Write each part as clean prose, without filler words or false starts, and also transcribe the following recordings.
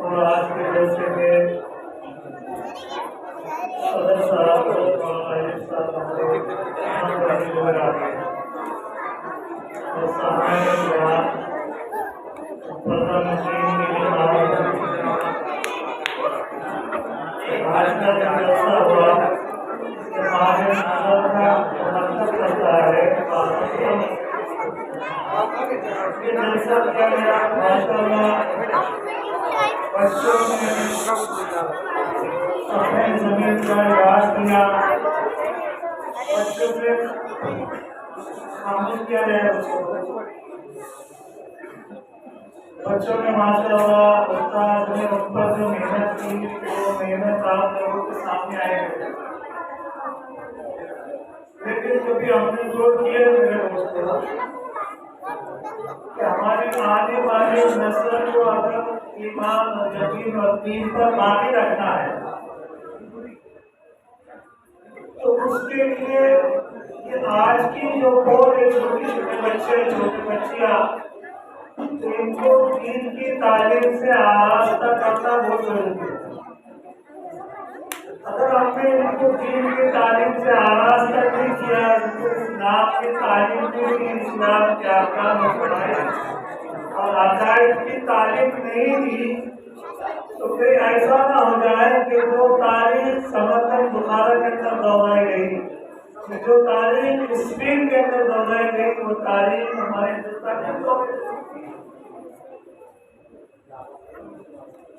اور آج کے جلسے میں صدر صاحب اور سامنے آج کا جو جلسہ ہوا اس کے بارے میں مطلب کرتا ہے یہ جلسہ کیا گیا ماشاء اللہ بچوں نے اپنے زمین کا علاج کیا بچوں سے خاموش کیا جائے بچوں نے ماشاء اللہ استاد نے ان پر جو محنت کی وہ محنت آپ لوگوں کے سامنے آئے لیکن کبھی ہم نے زور کیا میرے دوستوں کہ ہماری آنے والی نسل کو اگر ایمان اور یقین اور دین پر باقی رکھنا ہے تو اس کے لیے کہ آج کی جو دور ہے چھوٹے چھوٹے بچے چھوٹی بچیاں ان کو دین کی تعلیم سے آراستہ کرنا بہت ضروری ہے اگر ہم نے ان کو دین کی تعلیم سے آراستہ نہیں کیا ان کو اسلام کی تعلیم میں بھی اسلام کے احکام پڑھائے اور عقائد کی تعلیم نہیں دی تو پھر ایسا نہ ہو جائے کہ جو تاریخ سمندر بخارا کے اندر دوہرائی گئی جو تاریخ اسپین کے اندر دوہرائی گئی وہ تاریخ ہمارے ہندوستان کے اندر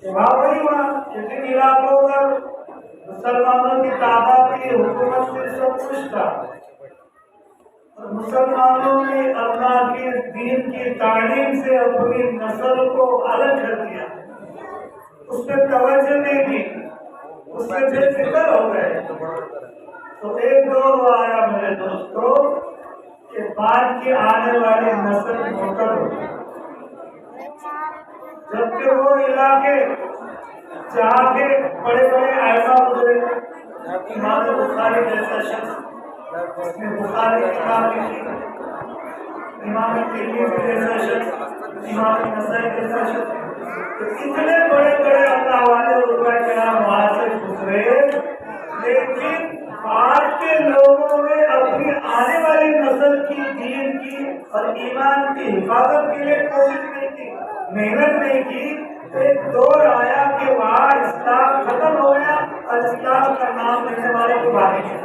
وہاں وہی ہوا جن علاقوں پر مسلمانوں کی تعداد کی حکومت سے سب کچھ تھا اور مسلمانوں نے اللہ کے دین کی تعلیم سے اپنی نسل کو الگ کر دیا اس پہ توجہ نہیں کی اس سے بے فکر ہو گئے تو ایک دور آیا میرے دوستو کہ بعد کی آنے والی نسل موٹر ہو جبکہ وہ علاقے جہاں کے بڑے بڑے ائمہ گزرے امام بخاری جیسا شخص اس نے بخاری کتاب لکھی امام ترمذی جیسا شخص امام نسائی جیسا شخص اتنے بڑے بڑے اللہ والے علماء کرام وہاں سے گزرے لیکن آج کے لوگوں نے اپنی آنے والی نسل کی دین کی اور ایمان کی حفاظت کے لیے کوشش نہیں کی محنت نہیں کی ایک دور آیا کہ وہاں اسلام ختم ہو گیا اور اسلام کا نام لینے والے کو باقی ہے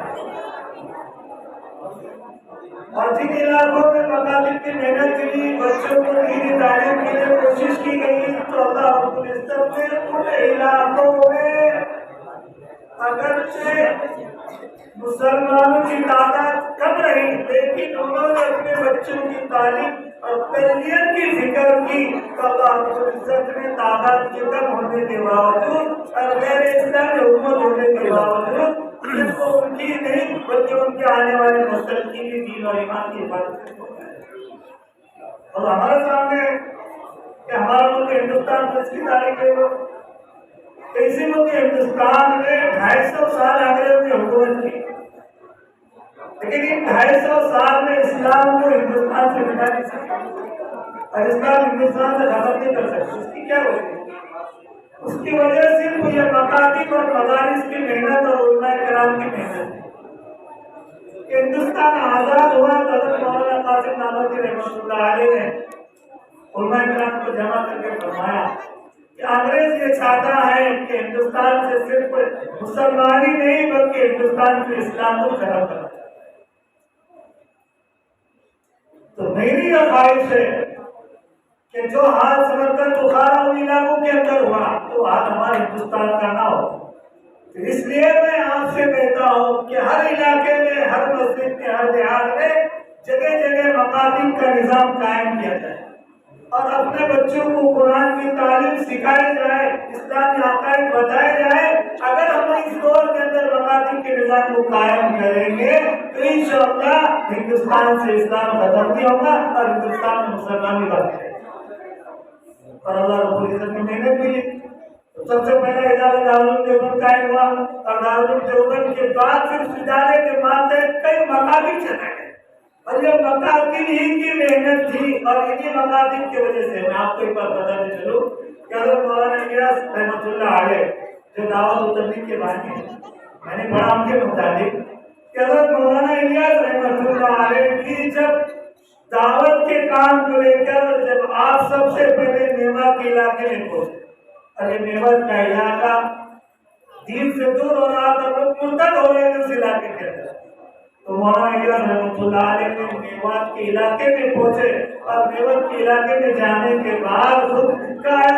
اور جن علاقوں میں مقاصد کی محنت کے لیے بچوں کو دینی تعلیم کے لیے کوشش کی گئی تو اللہ رب العزت نے ان علاقوں میں اگرچہ مسلمانوں کی تعداد کم رہی لیکن انہوں نے اپنے بچوں کی تعلیم اور تربیت کی فکر کی تو اللہ رب العزت نے تعداد کے کم ہونے کے باوجود اور غیر اسلامی حکومت ہونے کے باوجود صرف ان کی نہیں بلکہ ان کے آنے والے نسل کی بھی دین اور ایمان کی حفاظت اور ہمارے سامنے کہ ہمارا ملک ہندوستان جس کی تاریخ ہے وہ اسی ملک ہندوستان میں 250 سال انگریزوں کی حکومت کی لیکن ان 250 سال میں اسلام کو ہندوستان سے مٹا نہیں سکتا اور اسلام ہندوستان سے ختم نہیں کر سکتا اس کی کیا وجہ اس کی وجہ صرف یہ مکاتب اور مدارس کی محنت اور علماء کرام کی محنت ہے ہندوستان آزاد ہوا حضرت مولانا قاسم نانوتوی رحمۃ اللہ علیہ نے علماء کرام کو جمع کر کے فرمایا کہ انگریز یہ چاہتا ہے کہ ہندوستان سے صرف مسلمان ہی نہیں بلکہ ہندوستان کے اسلام کو ختم کرنا تو میری یہ خواہش ہے کہ جو حال سمندر بخارا ان علاقوں کے اندر ہوا تو حال ہمارے ہندوستان کا نہ ہو اس لیے میں آپ سے کہتا ہوں کہ ہر علاقے میں ہر مسجد میں ہر دیہات میں جگہ جگہ مقاصد کا نظام قائم کیا جائے اور اپنے بچوں کو قرآن کی تعلیم سکھائی جائے اسلامی عقائد بتائے جائے اگر ہم اس دور کے اندر مکاتب کے نظام کو قائم کریں گے تو انشاءاللہ ہندوستان سے اسلام ختم نہیں ہوگا اور ہندوستان میں مسلمان بھی بڑھتے ہیں اور اللہ رب العزت کی محنت ملی۔ سب سے پہلا ادارہ دارالعلوم دیوبند قائم ہوا اور دارالعلوم دیوبند کے بعد پھر اس ادارے کے ماتحت کئی مکاتب چلائے گئے اور یہ مکاتب ہی کی محنت تھی اور انہی مکاتب کی وجہ سے میں آپ کو ایک بات بتانے چلوں کہ حضرت مولانا الیاس رحمۃ اللہ علیہ جو دعوت و تبلیغ کے بانی ہیں، میں نے پڑھا ان کے مطابق کہ حضرت مولانا الیاس رحمۃ اللہ علیہ کی جب دعوت کے کام کو لے کر جب آپ سب سے پہلے میوات کے علاقے میں پہنچے اور یہ میوات کا علاقہ دین سے دور ہو رہا تھا، لوگ مرتد ہو رہے تھے اس علاقے کے اندر، تو مولانا الیاس رحمۃ اللہ علیہ نے میوات کے علاقے میں پہنچے اور میوات کے علاقے میں جانے کے بعد خود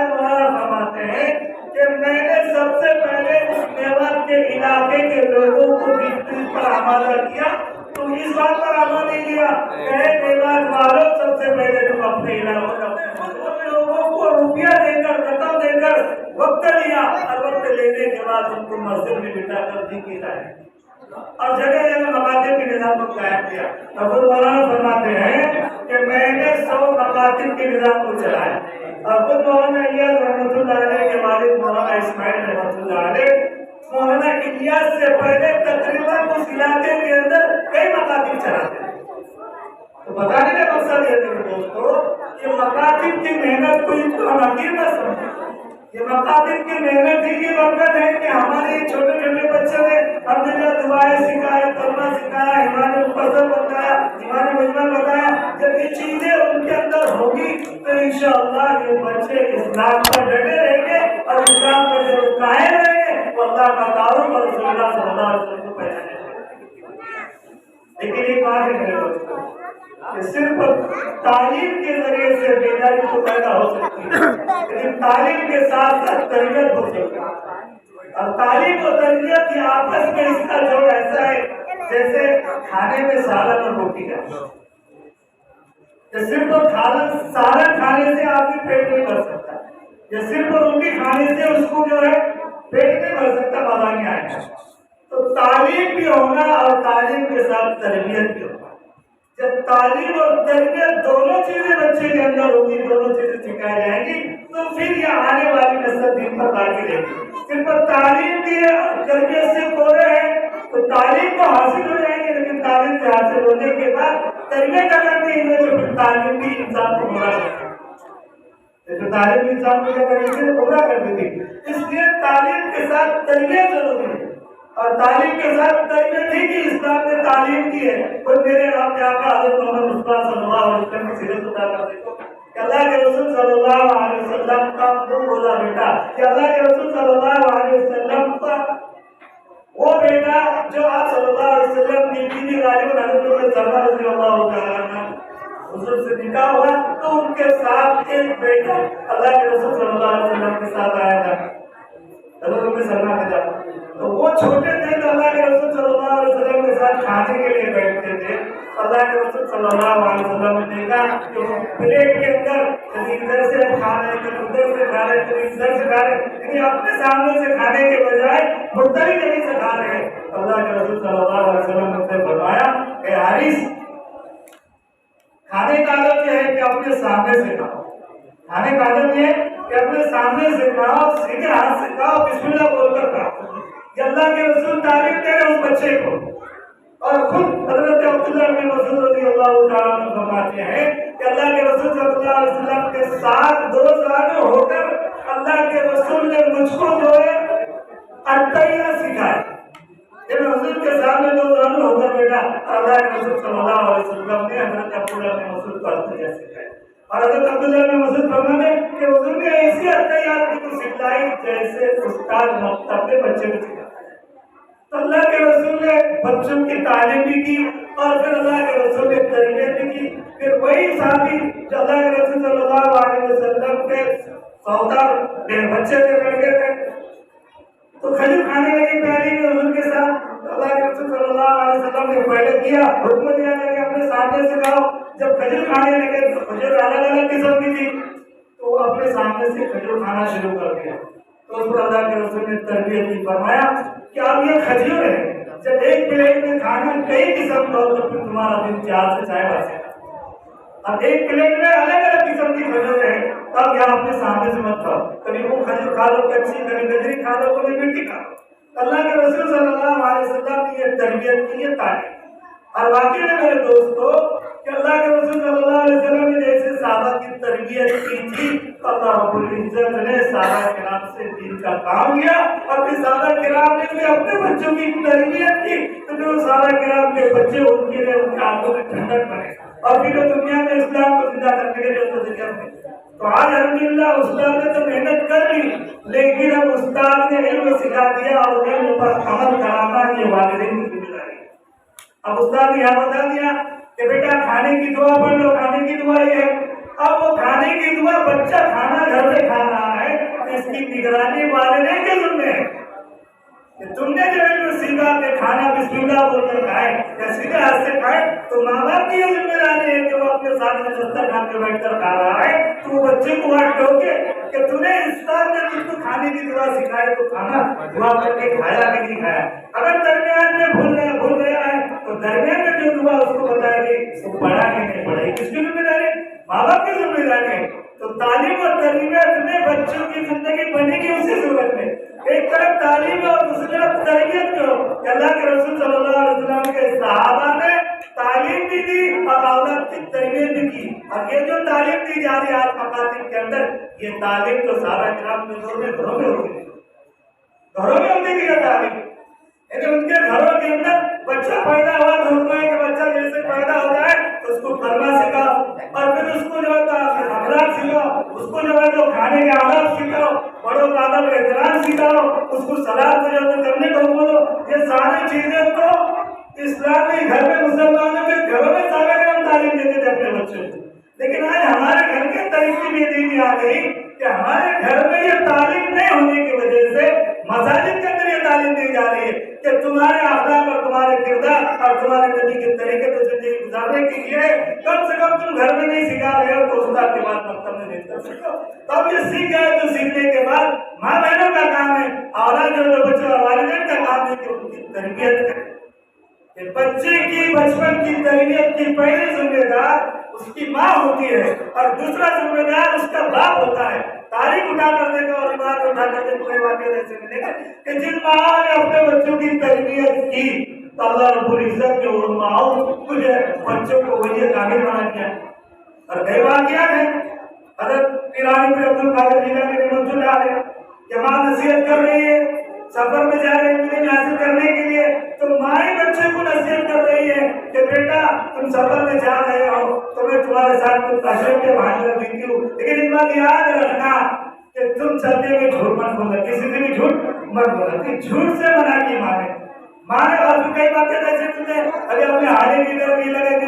مولانا فرماتے ہیں کہ میں نے سب سے پہلے اس میوات کے علاقے کے لوگوں کو اس پر آمادہ کیا، تو اس بات پر عمل نہیں کیا کہ میوات والوں سب سے پہلے تم اپنے علاقوں میں لوگوں کو روپیہ دے کر رقم دے کر وقت لیا اور وقت لینے کے بعد ان کو مسجد میں بٹھا کر دی کی جائے اور جگہ جگہ مکاتب کے نظام کو قائم کیا۔ ابو مولانا فرماتے ہیں کہ میں نے 100 مکاتب کے نظام کو چلایا اور خود مولانا الیاس رحمۃ اللہ علیہ کے والد مولانا اسماعیل رحمۃ اللہ علیہ مولانا الیاس سے پہلے تقریباً اس علاقے کے اندر کئی مکاتب چلاتے ہیں۔ تو بتانے کا مقصد یہ ہے دوستو، یہ مکاتب کی محنت کو ہم حقیر نہ سمجھیں، یہ مکاتب کی محنت ہی کی برکت ہے کہ ہمارے چھوٹے چھوٹے بچوں نے الحمدللہ دعائیں سکھائے، کلمہ سکھایا، ایمان مفصل بتایا، ایمان مجمل بتایا۔ جب یہ چیزیں ان کے اندر ہوگی تو انشاءاللہ یہ بچے اسلام پر ڈٹے رہیں گے اور اسلام پر جو قائم رہیں گے وہ اللہ کا تعارف اور رسول اللہ صلی اللہ علیہ وسلم کو پہچانے گے۔ لیکن ایک بات ہے میرے دوستوں کہ صرف تعلیم کے ذریعے سے بیداری تو پیدا ہو سکتی ہے، لیکن تعلیم کے ساتھ ساتھ تربیت ہو سکتی ہے اور تعلیم و تربیت کی آپس میں اس کا جوڑ ایسا ہے جیسے کھانے میں سالن اور روٹی کا، صرف سالن کھانے سے آدمی پیٹ نہیں بھر سکتا، یا صرف روٹی کھانے سے اس کو جو ہے پیٹ نہیں بھر سکتا، مزہ نہیں آئے گا۔ تو تعلیم بھی ہوگا اور تعلیم کے ساتھ تربیت بھی ہوگا۔ جب تعلیم اور تربیت دونوں چیزیں بچے کے اندر ہوگی، دونوں چیزیں سکھائی جائیں گی تو پھر یہ آنے والی نسل دین پر باقی رہے گی۔ صرف تعلیم بھی ہے اور تربیت سے پورے ہیں تو تعلیم تو حاصل ہو جائیں گے، لیکن تعلیم سے حاصل ہونے کے بعد تربیت اگر نہیں ہوئی تو پھر تعلیم بھی انسان کو برا کرے گی، تعلیم انسان کو کیا کرے گی؟ برا کر دے گی۔ اس لیے تعلیم کے ساتھ تربیت ضروری ہے اور تعلیم کے ساتھ تربیت ہی کی اسلام نے تعلیم کی ہے۔ کوئی میرے آپ کے آقا حضرت محمد مصطفیٰ صلی اللہ علیہ وسلم کی سیرت ادا کر دیکھو کہ اللہ کے رسول صلی اللہ علیہ وسلم کا وہ بولا بیٹا کہ اللہ کے رسول صلی اللہ علیہ وسلم کا وہ بیٹا جو آپ صلی اللہ علیہ وسلم کی بیوی غالب حضرت سلمہ رضی اللہ تعالیٰ عنہ حضور سے نکاح ہوا تو ان کے ساتھ ایک بیٹا اللہ کے رسول صلی اللہ علیہ وسلم کے ساتھ آیا تھا، حضرت ام سلمہ کا جا، تو وہ چھوٹے تھے تو اللہ کے رسول صلی اللہ علیہ وسلم کے ساتھ کھانے کے لیے بیٹھتے تھے۔ اللہ کے رسول صلی اللہ علیہ وسلم نے دیکھا کہ وہ پلیٹ کے اندر کبھی ادھر سے کھا رہے، کبھی ادھر سے کھا رہے، کبھی ادھر سے کھا رہے، لیکن اپنے سامنے سے کھانے کے بجائے مختلف جگہ سے کھا رہے ہیں۔ اللہ کے رسول صلی اللہ علیہ وسلم نے اسے فرمایا کہ حارث، کھانے کا عادت یہ ہے کہ اپنے سامنے سے کھاؤ، کھانے کا عادت یہ ہے کہ اپنے سامنے سے کھاؤ، سیدھے ہاتھ سے کھاؤ، بسم اللہ بول کر کھاؤ۔ یہ اللہ کے رسول تعلیم دے رہے اس بچے کو، اور خود حضرت عبداللہ بن مسعود رضی اللہ تعالیٰ عنہ فرماتے ہیں کہ اللہ کے رسول صلی اللہ علیہ وسلم کے ساتھ 2 سال ہو کر اللہ کے رسول نے مجھ کو جو ہے اتحیہ سکھایا۔ جب حضور کے سامنے 2 سال ہو کر بیٹا اللہ کے رسول صلی اللہ علیہ وسلم نے حضرت عبداللہ بن مسعود کو اتحیہ سکھایا، اور حضرت عبداللہ بن مسعود فرماتے ہیں کہ حضور نے ایسی اتحیات کو سکھلائی جیسے استاد مکتب میں بچے کو سکھاتا ہے۔ تو اللہ کے رسول نے بچوں کی تعلیم بھی کی اور پھر اللہ کے رسول نے تربیت بھی کی۔ پھر وہی صحابی جو اللہ کے رسول صلی اللہ علیہ وسلم کے سودار بچے تھے، لڑکے تھے، تو کھجور کھانے لگے پہلے بھی حضور کے ساتھ۔ اللہ کے رسول صلی اللہ علیہ وسلم نے پہلے کیا، حکم دیا کہ اپنے سامنے سے کھاؤ۔ جب کھجور کھانے لگے تو کھجور الگ الگ قسم کی تھی، تو وہ اپنے سامنے سے کھجور کھانا شروع کر دیا۔ تو اس پر اللہ کے رسول نے تربیت کی فرمایا کہ اب یہ کھجور ہے، جب ایک پلیٹ میں کھانا کئی قسم کا ہو تو پھر تمہارا دن 4 سے 6 بجے اب ایک پلیٹ میں الگ الگ قسم کی کھجور ہے، تب یہاں اپنے سامنے سے مت کھاؤ، کبھی وہ کھجور کھا لو کچی، کبھی گجری کھا لو، کبھی میٹھی کھا لو۔ اللہ کے رسول صلی اللہ علیہ وسلم کی یہ تربیت کی یہ تعلیم، اور واقعی میں میرے دوستو کہ اللہ کے رسول صلی اللہ علیہ وسلم نے جیسے صحابہ کی تربیت کی تھی، اللہ رب العزت نے صحابہ کرام سے دین کا کام لیا، اور پھر صحابہ کرام نے بھی اپنے بچوں کی تربیت کی، تو جو صحابہ کرام کے بچے ان کے لیے ان کے آنکھوں میں ٹھنڈک بنے، اور پھر دنیا میں اسلام کو زندہ کرنے کے لیے ذریعہ بنے۔ تو آج الحمدللہ استاد نے تو محنت کر لی، لیکن اب استاد نے علم سکھا دیا اور علم پر عمل کرانا یہ والدین کی ذمہ داری ہے۔ اب استاد نے یہاں بتا دیا کہ بیٹا کھانے کی دعا پڑھ لو، کھانے کی دعا یہ ہے، اب وہ کھانے کی دعا بچہ کھانا گھر میں کھا رہا ہے، اس کی نگرانی والدین کے ذمہ ہے کہ تم نے جو علم سیکھا کہ کھانا بسم اللہ بول کر کھائے یا سیدھے ہاتھ سے کھائے، تو ماں باپ کی یہ ذمہ داری ہے کہ وہ اپنے ساتھ میں دسترخوان پہ بیٹھ کر کھا رہا ہے تو وہ بچے کو وہاں ٹوکے کہ تم نے استاد نے تم کو کھانے کی دعا سکھائی تو کھانا دعا کر کے کھایا کہ نہیں کھایا۔ اگر درمیان میں بھول گیا ہے تو درمیان میں جو دعا اس کو بتائے گی وہ پڑھا کہ نہیں پڑھے، کس کی ذمہ داری؟ ماں باپ کی ذمہ داری ہے۔ تو تعلیم اور تربیت میں بچوں کی زندگی بنے گی اسی صورت میں، ایک طرف تعلیم اور دوسری طرف تربیت کو۔ اللہ کے رسول صلی اللہ علیہ وسلم کے صحابہ نے تعلیم بھی دی اور اولاد کی تربیت بھی کی، اور یہ جو تعلیم دی جا رہی ہے آج مکاتب کے اندر، یہ تعلیم تو صحابہ کرام کے دور میں گھروں میں ہوتی تھی، گھروں میں ہوتی تھی یہ تعلیم، یعنی ان کے گھروں کے اندر بچہ پیدا ہوا تو ان کو ہے کہ بچہ جیسے پیدا ہو جائے تو اس کو کلمہ سکھاؤ، اور پھر اس کو جو ہے اخلاق سکھاؤ، اس کو جو ہے تو کھانے کے آداب سکھاؤ، بڑوں کا ادب احترام سکھاؤ، اس کو سلام کو جو ہے کرنے کو بولو۔ یہ ساری چیزیں تو اسلامی گھر میں مسلمانوں کے گھروں میں صحابہ تعلیم دیتے تھے اپنے بچوں کو، لیکن آج ہمارے گھر کے طریقے بھی دینی آ گئی کہ ہمارے گھر میں یہ تعلیم نہیں ہونے کی وجہ سے مساجد کے اندر یہ تعلیم دی جا رہی ہے کہ تمہارے اخلاق اور تمہارے کردار اور تمہارے نبی کے طریقے سے زندگی گزارنے کے لیے کم سے کم تم گھر میں نہیں سکھا رہے ہو تو استاد کے بعد مکتب میں نہیں کر سکتے ہو۔ تو اب یہ سیکھ گئے تو سیکھنے کے بعد ماں بہنوں کا کام ہے، اولاد جو بچوں اور والدین کا کام ہے کہ ان کی تربیت کریں۔ بچے کی بچپن کی تربیت کی پہلی ذمہ دار اس کی ماں ہوتی ہے اور دوسرا ذمہ دار اس کا باپ ہوتا ہے۔ تاریخ اٹھا کر دے گا اور بات اٹھا کر دے کوئی واقعہ ایسے ملے گا کہ جن ماں نے اپنے بچوں کی تربیت کی تو اللہ رب العزت کے ان ماؤں کچھ بچوں کو وہی کامل بنا دیا۔ اور کئی واقعات ہیں، حضرت پیرانی پیر عبد القادر جیلانی رحمۃ اللہ علیہ جماعت نصیحت کر رہی ہے، سفر میں جا رہے ہیں علم حاصل کرنے کے لیے، تو ماں ہی بچے کو نصیحت کر رہی ہے کہ بیٹا تم سفر میں جا رہے ہو تو میں تمہارے ساتھ کچھ اشرف کے بہانے دیتی ہوں، لیکن اس بات یاد رکھنا کہ تم چلتے ہوئے جھوٹ مت بولنا، کسی سے بھی جھوٹ مت بولنا۔ جھوٹ سے منع کی ماں نے اور کئی باتیں ایسے سنتے ابھی اپنے حالے کی طرف یہ لگے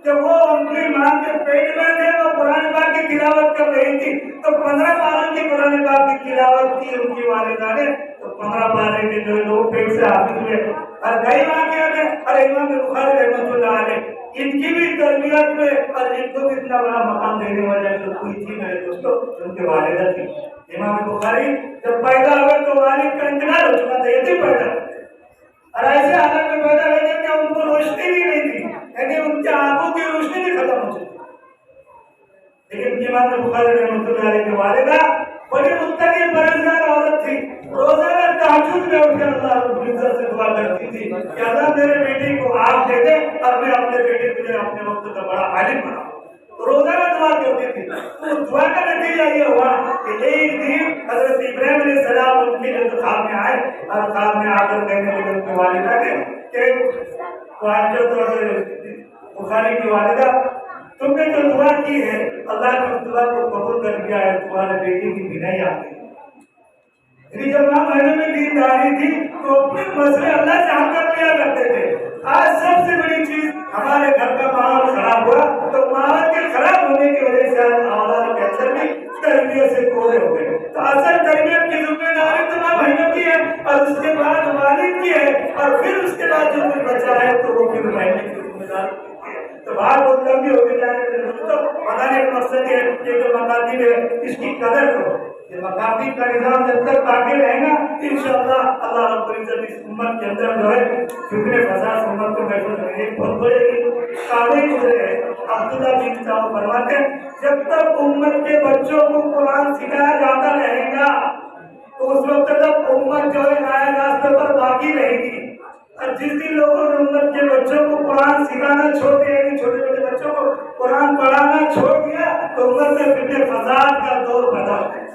کہ وہ اپنی ماں کے پیٹ میں تھے، وہ قرآن پاک کی تلاوت کر رہی تھی تو 15 پاروں کی قرآن پاک کی تلاوت کی ان کی والدہ نے، تو 15 پارے کے جو لوگ پیٹ سے حافظ ہوئے۔ اور کئی واقعات ہیں، اور امام بخاری رحمۃ اللہ علیہ ان کی بھی تربیت میں اور ان کو بھی اتنا بڑا مقام دینے والا جو کوئی تھی میرے دوستوں ان کے والدہ تھی۔ امام بخاری جب پیدا ہوئے تو والد کا انتقال ہو چکا تھا، یتیم پیدا ہوئے اور ایسے حالت میں پیدا ہوئے تھے کہ ان کو روشنی بھی نہیں تھی، یعنی ان کے آنکھوں کی روشنی بھی ختم ہو چکی۔ لیکن امام بخاری رحمۃ اللہ علیہ کی والدہ بڑی متقی پرہیزگار عورت تھی، روزانہ تہجد میں اٹھ کر اللہ رب العزت سے دعا کرتی تھی کہ اللہ میرے بیٹے کو آپ دے دے اور میں اپنے بیٹے کے لیے اپنے وقت کا بڑا عالم بناؤں۔ روزانہ دعا کرتی تھی، تو دعا کا نتیجہ یہ ہوا کہ ایک دن حضرت ابراہیم علیہ السلام ان کے لیے خواب میں آئے اور خواب میں آ کر کہنے لگے ان کی والدہ کہ بخاری کی والدہ تم نے جو دعا کی ہے اللہ نے اس دعا کو قبول کر دیا ہے، تمہارے بیٹی کی بینائی آ گئی۔ یعنی جب ماں بہنوں میں دینداری تھی تو اپنے مسئلے اللہ سے حل کر لیا کرتے تھے۔ آج سب سے بڑی چیز ہمارے گھر کا ماحول خراب ہوا تو ماحول کے خراب ہونے کی وجہ سے اولاد کے اندر بھی تربیت سے کوڑے ہو گئے۔ تو اصل تربیت کی ذمہ داری تو ماں بہنوں کی ہے اور اس کے بعد والد کی ہے، اور پھر اس کے بعد جو کوئی بچہ ہے تو وہ پھر بہن کی ذمہ داری۔ تو بات بہت لمبی ہوتی جا رہی ہے دوستوں، بتانے کا مقصد یہ ہے کہ جو مقاصد ہے اس کی قدر کرو۔ یہ مکاتب کا نظام جب تک باقی رہے گا انشاءاللہ اللہ رب العزت اس امت کے اندر جو ہے فکر فساد امت کو محفوظ رکھے گی بہت بڑے قابل گزرے ہیں عبداللہ بن صاحب فرماتے ہیں جب تک امت کے بچوں کو قرآن سکھایا جاتا رہے گا تو اس وقت تک امت جو ہے نئے راستے پر باقی رہے گی اور جس دن لوگوں نے امت کے بچوں کو قرآن سکھانا چھوڑ دیا کہ چھوٹے چھوٹے بچوں کو قرآن پڑھانا چھوڑ دیا تو امت میں فتنہ فساد کا دور پیدا ہو گیا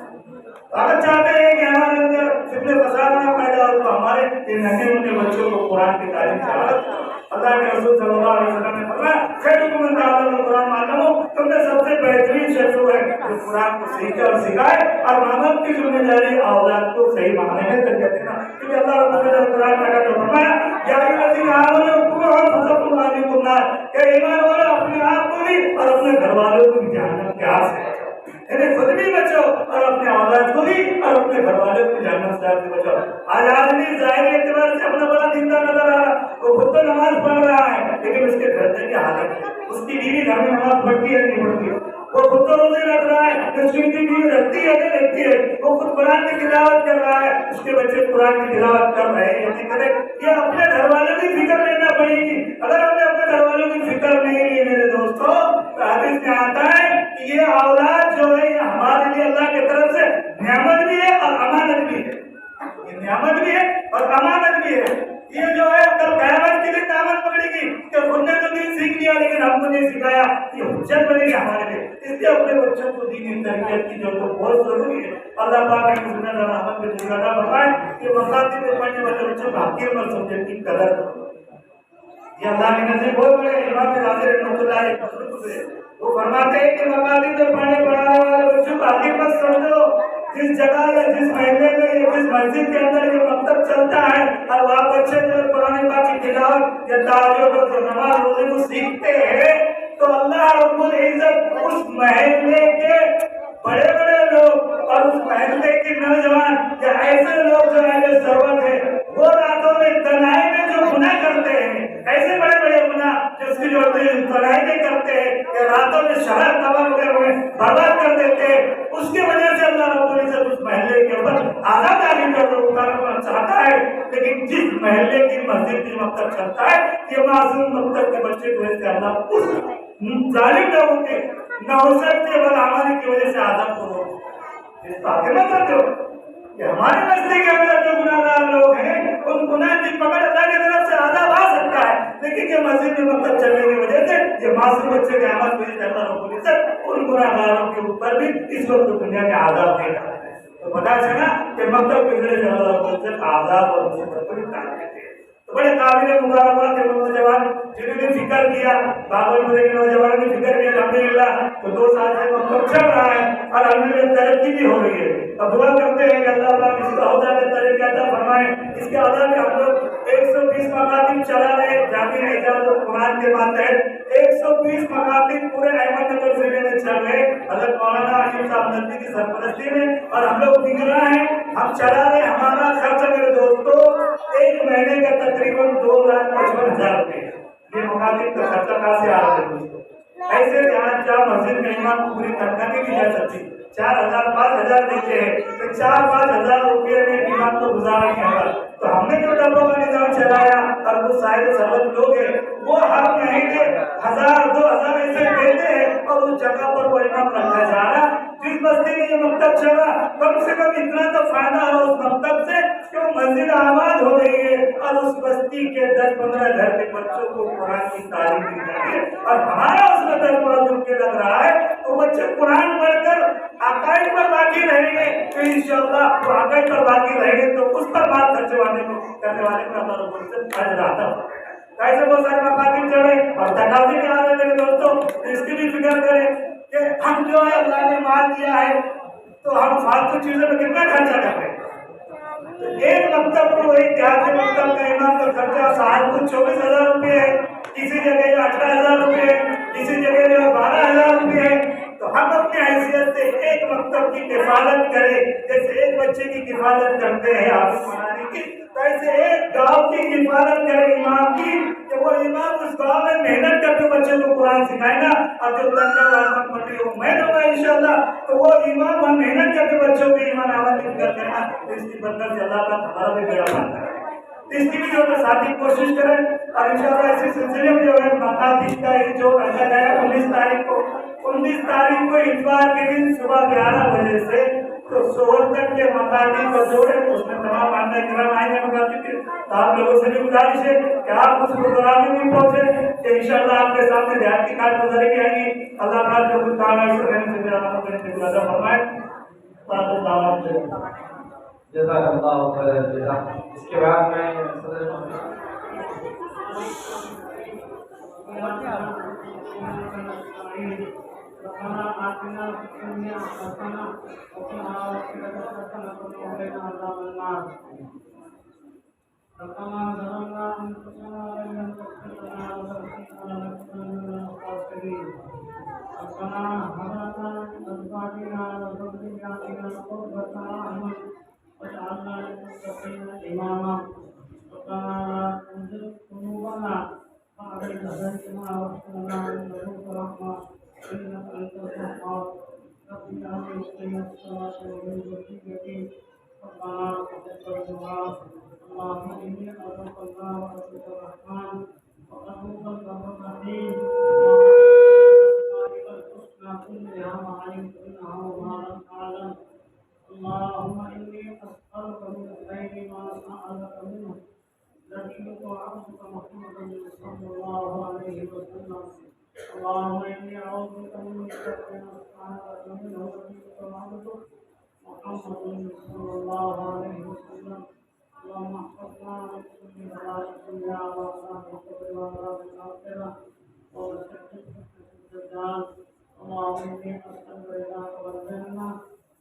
اگر چاہتے ہیں کہ ہمارے اندر فتنہ فساد نہ پیدا ہو تو ہمارے ننھے بچوں کو قرآن کی تعلیم چاہیے اللہ کے رسول صلی اللہ علیہ وسلم نے فرمایا خیرکم من تعلم القرآن وعلمہ تم میں سب سے بہترین شخص وہ ہے جو قرآن کو سیکھے اور سکھائے اور ماں باپ کی ذمہ داری اولاد کو صحیح معنی میں تربیت دینا کیونکہ اللہ رب العزت نے قرآن میں کہا فرمایا یا ایھا الذین آمنوا قوا انفسکم وأهلیکم النار کہ ایمان والو اپنے آپ کو بھی اور اپنے گھر والوں کو بھی جہنم کے آگ سے بچاؤ یعنی خود بھی بچو اور اپنے اولاد کو بھی اور اپنے گھر والوں کو جہنم سے بچاؤ آج آدمی ظاہری اعتبار سے اپنا بڑا دیندار نظر آ رہا وہ خود تو نماز پڑھ رہا ہے لیکن اس کے گھر کی حالت ہے اس کی بیوی گھر میں نماز پڑھتی ہے نہیں پڑھتی وہ خود تو روزے رکھ رہا ہے اس کی بیوی رکھتی ہے نہیں رکھتی ہے وہ خود قرآن کی تلاوت کر رہا ہے اس کے بچے قرآن کی تلاوت کر رہے ہیں نہیں کرے یہ اپنے گھر والوں کی فکر لینا پڑے گی اگر ہم نے اپنے گھر والوں کی فکر نہیں لی میرے دوستوں تو حدیث میں آتا ہے کہ یہ اولاد جو ہے یہ ہمارے لیے اللہ کی طرف سے نعمت بھی ہے اور امانت بھی ہے یہ نعمت بھی ہے اور امانت بھی ہے یہ جو ہے کل قیامت کے لیے دامن پکڑے گی کہ خود نے تو دین سیکھ لیا لیکن ہم کو نہیں سکھایا یہ حجت بنے گی ہمارے لیے اس لیے اپنے بچوں کو دینی تربیت کی جو بہت ضروری ہے اللہ پاک نے سنت اور عمل میں جگہ فرمائے کہ مقاصد میں پڑھنے والے بچوں کو حقیر اور سبجیکٹ کی قدر کرو یہ اللہ کے نزدیک بہت بڑے امام راضی رحمۃ اللہ علیہ مخلوق سے وہ فرماتے ہیں کہ مقاصد میں پڑھنے پڑھانے والے بچوں کو حقیر مت سمجھو جس جگہ یا جس محلے میں یا جس مسجد کے اندر یہ مکتب چلتا ہے اور وہاں بچے جو قرآن پاک کی تلاوت یا تعجب اور نماز روزے کو سیکھتے ہیں تو اللہ رب العزت اس محلے کے بڑے بڑے لوگ اور اس محلے کے نوجوان یا ایسے لوگ جو اہل ثروت ہے وہ راتوں میں تنہائی میں جو گناہ کرتے ہیں ایسے بڑے بڑے گناہ جس کی جو تنہائی میں کرتے ہیں یا راتوں میں شہر تباہ وغیرہ میں برباد کر دیتے ہیں اس کی وجہ سے اللہ رب العزت اس محلے کے اوپر آدھا تعلیم کا لوگ اتارنا چاہتا ہے لیکن جس محلے کی مسجد کی مکتب چلتا ہے یہ معصوم مکتب کے بچے کو ایسے اللہ اس ظالم لوگوں کے نوسط کے بدعملی کی وجہ سے آدم کو روک اس بات کے مطلب جو کہ ہمارے مسئلے کے اندر جو گناہگار لوگ ہیں ان گناہ کی پکڑ اللہ کی طرف سے آداب آ سکتا ہے لیکن یہ مسجد میں مطلب چلنے کی وجہ سے یہ معصوم بچے کے عمل کی وجہ سے اللہ رب العزت ان گناہگاروں کے اوپر بھی اس وقت دنیا کے آداب دے رہا ہے تو پتا چلا کہ مطلب کے ذریعے اللہ رب العزت آداب اور مصیبت کو نکال دیتے ہیں تو بڑے قابل مبارکباد کے نوجوان جنہوں نے فکر کیا باغل کے نوجوانوں نے فکر کیا الحمدللہ تو 2 سال سے مکتب چل رہا ہے اور الحمدللہ ترقی بھی ہو رہی ہے اب دعا کرتے ہیں کہ اللہ پاک اس کا عہدہ میں ترقی عطا فرمائے اس کے علاوہ ہم لوگ 120 مکاتب چلا رہے ہیں جامعہ اعجاز القرآن کے ماتحت 120 مکاتب پورے احمد نگر ضلع میں چل رہے حضرت مولانا عاشق صاحب ندوی کی سرپرستی میں اور ہم لوگ نگراں ہیں ہم چلا رہے ہمارا خرچہ میرے دوستوں 1 مہینے کا تقریباً 2,55,000 روپے یہ مکاتب کا خرچہ کہاں سے آ رہا ہے دوستوں ایسے یہاں جہاں مسجد میں امام پوری تنخواہ نہیں دی جا سکتی 4,000 5,000 دیتے ہیں تو 4-5 ہزار روپئے میں امام کو گزارا نہیں ہوگا تو ہم نے جو ڈبوں کا نظام چلایا اور وہ صاحب سبق لوگ ہیں وہ ہر مہینے 1,000-2,000 ایسے دیتے ہیں اور اس جگہ پر وہ امام رکھا جا رہا جس بستی میں یہ مکتب چلا کم سے کم اتنا تو فائدہ ہو اس مکتب سے کہ وہ مسجد آباد ہو رہی ہے اور اس بستی کے 10-15 گھر کے بچوں کو قرآن کی تعلیم دی جا رہی ہے اور ہمارا اس میں 10 کے لگ رہا ہے تو بچے قرآن پڑھ کر عقائد پر باقی رہیں گے تو انشاءاللہ وہ عقائد پر باقی رہیں گے تو اس پر بات کرنے والے کو اللہ رب العزت اجر عطا فرمائے ایسے بہت سارے مقاصد چڑھے اور تقاضے بھی آ رہے میرے دوستوں اس کی بھی فکر کریں کہ ہم جو ہے اللہ نے مال دیا ہے تو ہم فالتو چیزوں میں کتنا خرچہ کر رہے ہیں ایک مکتب کو ایک دیہاتی مکتب کا امام کا خرچہ سال کو 24,000 روپے ہے کسی جگہ 18,000 روپے ہے کسی جگہ 12,000 روپے ہے تو ہم اپنی حیثیت سے ایک مکتب کی کفالت کریں جیسے ایک بچے کی کفالت کرتے ہیں حافظ بنانے کی تو ایسے ایک گاؤں کی کفالت کریں امام کی کہ وہ امام اس گاؤں میں محنت کر کے بچے کو قرآن سکھائے گا اور جو تنخواہ پڑی وہ میں دوں گا انشاءاللہ تو وہ ایمان ہم محنت کر کے بچوں کے ایمان عمل کی فکر کرنا، اس کی برکت سے اللہ کا ہمارا بھی بیڑا پار کرے. اس کی بھی جو ہے ساتھی کوشش کریں، اور انشاءاللہ اسی سلسلے میں جو ہے مقاصد کا یہ جو رکھا گیا ہے 19 تاریخ کو اتوار کے دن صبح 11 بجے سے تو شہر تک کے مقاصد کو جوڑے، اس میں تمام ماننے کرام آئیں گے مقاصد کے. تو آپ لوگوں سے بھی گزارش ہے کہ آپ اس پروگرام میں بھی پہنچے کہ انشاءاللہ آپ کے سامنے دیہات کی کارڈ گزاری کی آئیں گی. اللہ تعالیٰ جو کچھ کام ہے اس سے میرا فرمائے. دعوت دے جزاک اللہ خیر جزا. اس کے بعد میں صدر ربنا آتنا في الدنيا حسنة وفي الآخرة حسنة وقنا عذاب النار. ربنا ظلمنا أنفسنا وإن لم تغفر لنا وترحمنا لنكونن من الخاسرين. ربنا هب لنا من أزواجنا وذرياتنا قرة أعين واجعلنا للمتقين إماما. ربنا لا تزغ قلوبنا بعد إذ هديتنا وهب لنا من لدنك رحمة إنك أنت الوهاب. رب اجعلني مقيم الصلاة ومن ذريتي ربنا تقبل دعاء. اللهم إني أسألك الله وأسألك الرحمن وأسألك البر الرحيم وأسألك الحسنى كلها ما علمت منها وما لم أعلم. اللهم إني أسألك من الخير ما سألك منه نبيك وعبدك محمد صلى الله عليه وسلم. اللهم إني أعوذ بك من شر ما استعاذك منه نبيك وعبدك محمد صلى الله عليه وسلم. اللهم احفظنا من كل بلاء الدنيا وعذاب القبر وعذاب الآخرة ومن فتنة الدجال. اللهم إني أسألك رضاك والجنة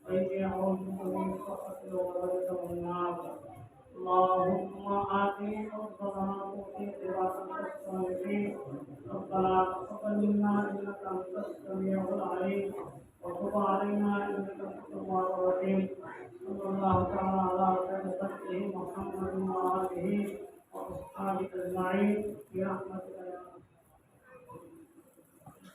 وإني أعوذ بك من سخطك وغضبك والنار. اللهم آتني ربنا وأوتي عبادك الصالحين. ربنا تقبل منا إنك أنت السميع العليم وتب علينا إنك أنت التواب الرحيم. صلى الله تعالى على خير خلقه محمد وآله وأصحابه أجمعين برحمتك